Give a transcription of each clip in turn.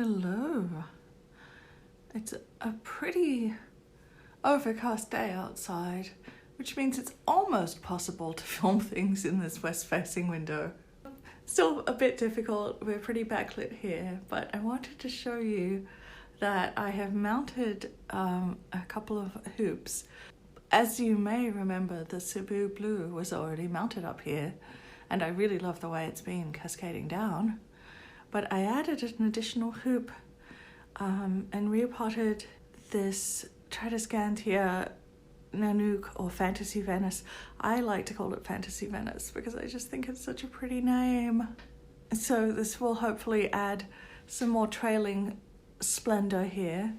Hello. It's a pretty overcast day outside, which means it's almost possible to film things in this west-facing window. Still a bit difficult, we're pretty backlit here, but I wanted to show you that I have mounted a couple of hoops. As you may remember, the Cebu Blue was already mounted up here, and I really love the way it's been cascading down. But I added an additional hoop and repotted this Tradescantia Nanook or Fantasy Venice. I like to call it Fantasy Venice because I just think it's such a pretty name. So this will hopefully add some more trailing splendor here.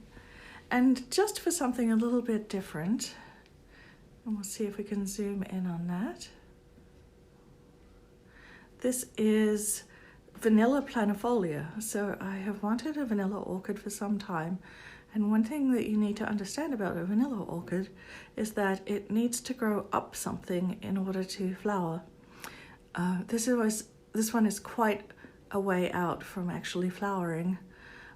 And just for something a little bit different, and we'll see if we can zoom in on that. This is vanilla planifolia. So I have wanted a vanilla orchid for some time, and one thing that you need to understand about a vanilla orchid is that it needs to grow up something in order to flower. This one is quite a way out from actually flowering,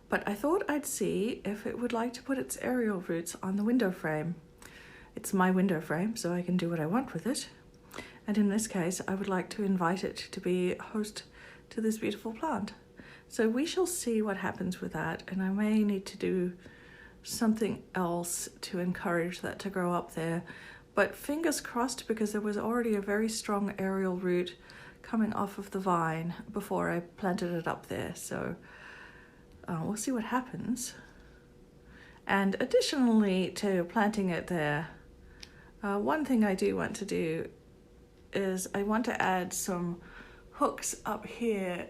but I thought I'd see if it would like to put its aerial roots on the window frame. It's my window frame, so I can do what I want with it. And in this case, I would like to invite it to be host to this beautiful plant. So we shall see what happens with that, and I may need to do something else to encourage that to grow up there. But fingers crossed, because there was already a very strong aerial root coming off of the vine before I planted it up there. So we'll see what happens. And additionally to planting it there, one thing I do want to do is I want to add some hooks up here,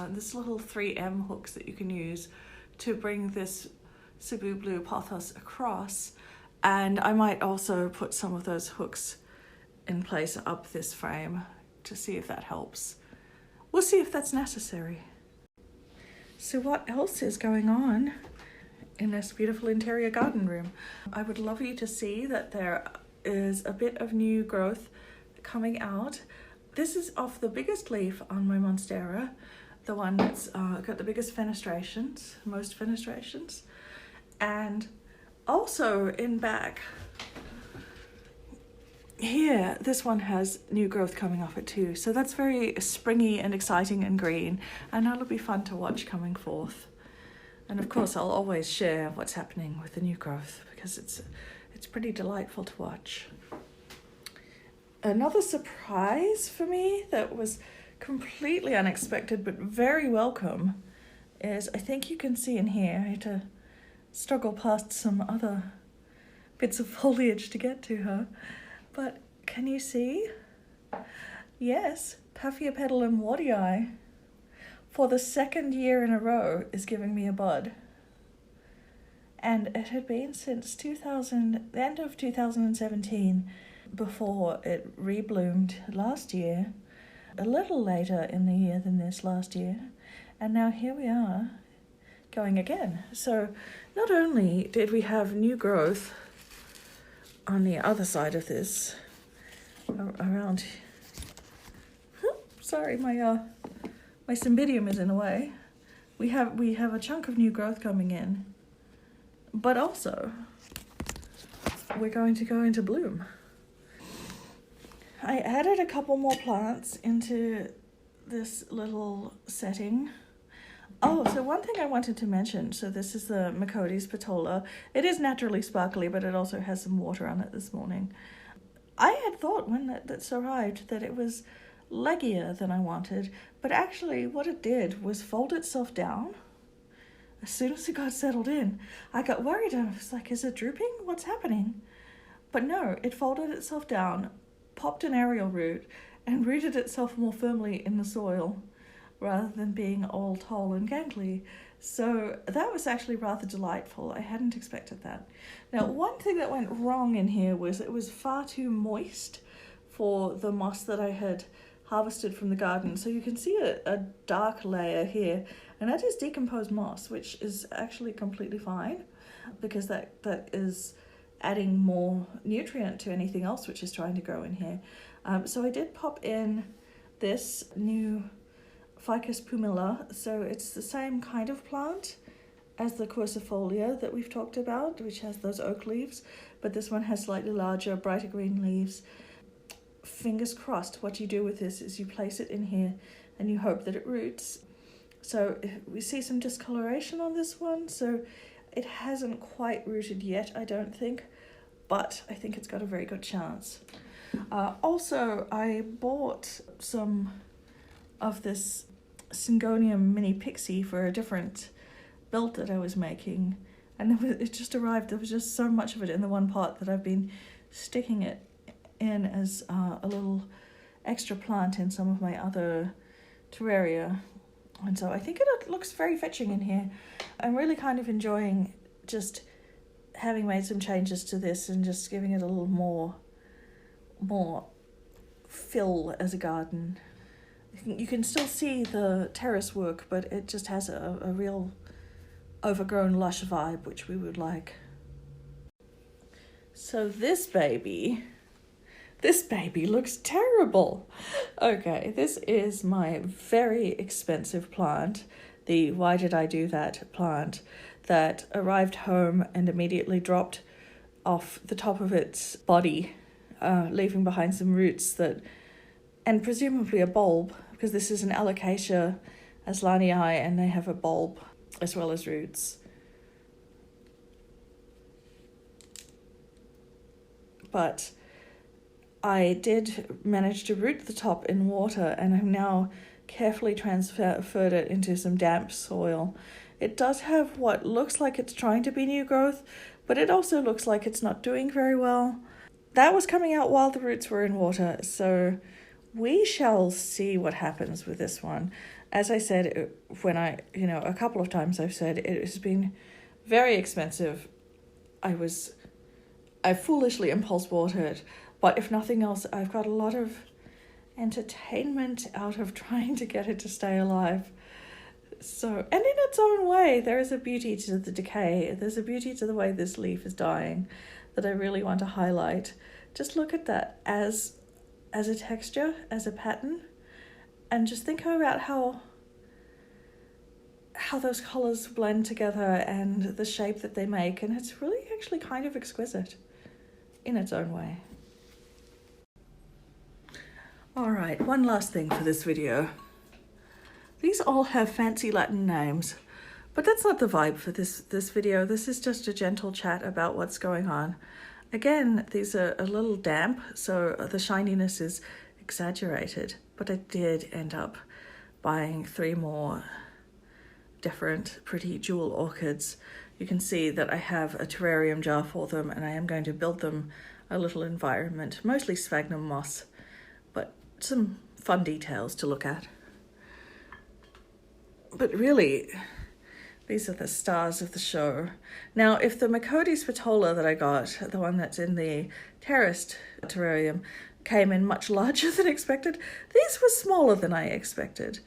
this little 3M hooks that you can use to bring this Cebu Blue pothos across, and I might also put some of those hooks in place up this frame to see if that helps. We'll see if that's necessary. So what else is going on in this beautiful interior garden room? I would love you to see that there is a bit of new growth coming out. This is off the biggest leaf on my monstera, the one that's got the biggest fenestrations, most fenestrations. And also in back here, this one has new growth coming off it too. So that's very springy and exciting and green, and that'll be fun to watch coming forth. And of course, I'll always share what's happening with the new growth because it's pretty delightful to watch. Another surprise for me that was completely unexpected but very welcome is, I think you can see in here, I had to struggle past some other bits of foliage to get to her, but can you see? Yes, Paphiopedilum wardii for the second year in a row is giving me a bud. And it had been since the end of 2017 before it rebloomed last year, a little later in the year than this last year, and now here we are going again. So not only did we have new growth on the other side of this, around, sorry, my cymbidium is in the way. We have a chunk of new growth coming in, but also we're going to go into bloom. I added a couple more plants into this little setting. Oh, so one thing I wanted to mention, so this is the Macodes petola. It is naturally sparkly, but it also has some water on it this morning. I had thought when that arrived that it was leggier than I wanted, but actually what it did was fold itself down. As soon as it got settled in, I got worried. I was like, is it drooping? What's happening? But no, it folded itself down, popped an aerial root, and rooted itself more firmly in the soil rather than being all tall and gangly. So that was actually rather delightful. I hadn't expected that. Now, one thing that went wrong in here was it was far too moist for the moss that I had harvested from the garden. So you can see a dark layer here, and that is decomposed moss, which is actually completely fine because that is adding more nutrient to anything else which is trying to grow in here. So I did pop in this new Ficus pumila, so it's the same kind of plant as the quercifolia that we've talked about, which has those oak leaves, but this one has slightly larger, brighter green leaves. Fingers crossed, what you do with this is you place it in here and you hope that it roots. So we see some discoloration on this one, so it hasn't quite rooted yet, I don't think, but I think it's got a very good chance. Also, I bought some of this Syngonium mini pixie for a different build that I was making, and it just arrived. There was just so much of it in the one pot that I've been sticking it in as a little extra plant in some of my other terraria, and so I think it looks very fetching in here. I'm really kind of enjoying just having made some changes to this and just giving it a little more fill as a garden. You can still see the terrace work, but it just has a real overgrown lush vibe, which we would like. So this baby looks terrible. Okay, this is my very expensive plant, the Why Did I Do That plant, that arrived home and immediately dropped off the top of its body, leaving behind some roots and presumably a bulb, because this is an Alocasia aslanii and they have a bulb as well as roots. But I did manage to root the top in water and I've now carefully transferred it into some damp soil. It does have what looks like it's trying to be new growth, but it also looks like it's not doing very well. That was coming out while the roots were in water, so we shall see what happens with this one. As I said, a couple of times I've said it has been very expensive. I foolishly impulse watered, but if nothing else, I've got a lot of entertainment out of trying to get it to stay alive. So, and in its own way, there is a beauty to the decay. There's a beauty to the way this leaf is dying that I really want to highlight. Just look at that as a texture, as a pattern, and just think about how those colours blend together and the shape that they make, and it's really actually kind of exquisite in its own way. Alright, one last thing for this video. These all have fancy Latin names, but that's not the vibe for this video. This is just a gentle chat about what's going on. Again, these are a little damp, so the shininess is exaggerated, but I did end up buying 3 more different pretty jewel orchids. You can see that I have a terrarium jar for them, and I am going to build them a little environment, mostly sphagnum moss, but some fun details to look at. But really, these are the stars of the show. Now, if the Macody spatola that I got, the one that's in the terraced terrarium, came in much larger than expected, these were smaller than I expected.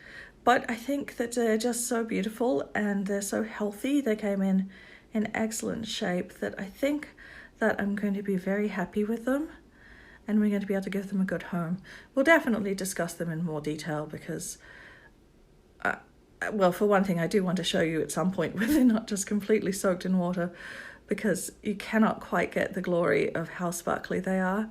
But I think that they're just so beautiful and they're so healthy. They came in excellent shape that I think that I'm going to be very happy with them, and we're going to be able to give them a good home. We'll definitely discuss them in more detail because well, for one thing, I do want to show you at some point where they're not just completely soaked in water, because you cannot quite get the glory of how sparkly they are.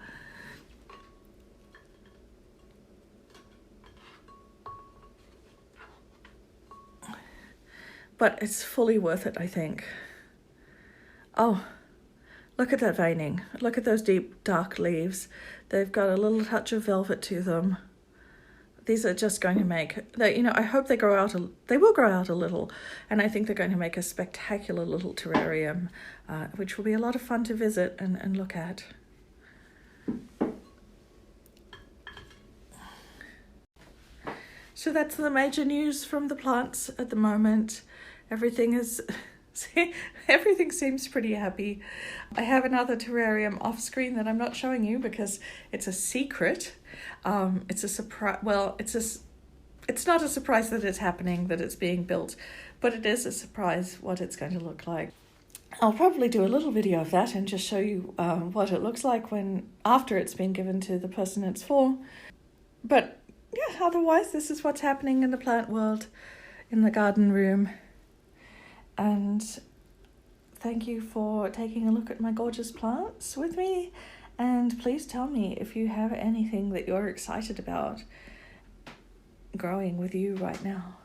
But it's fully worth it, I think. Oh, look at that veining. Look at those deep, dark leaves. They've got a little touch of velvet to them. These are just going to make, I hope they grow out, they will grow out a little, and I think they're going to make a spectacular little terrarium, which will be a lot of fun to visit and look at. So that's the major news from the plants at the moment. Everything seems pretty happy. I have another terrarium off screen that I'm not showing you because it's a secret. It's a surprise. Well, it's not a surprise that it's happening, that it's being built, but it is a surprise what it's going to look like. I'll probably do a little video of that and just show you what it looks like after it's been given to the person it's for. But yeah, otherwise this is what's happening in the plant world, in the garden room. And thank you for taking a look at my gorgeous plants with me. And please tell me if you have anything that you're excited about growing with you right now.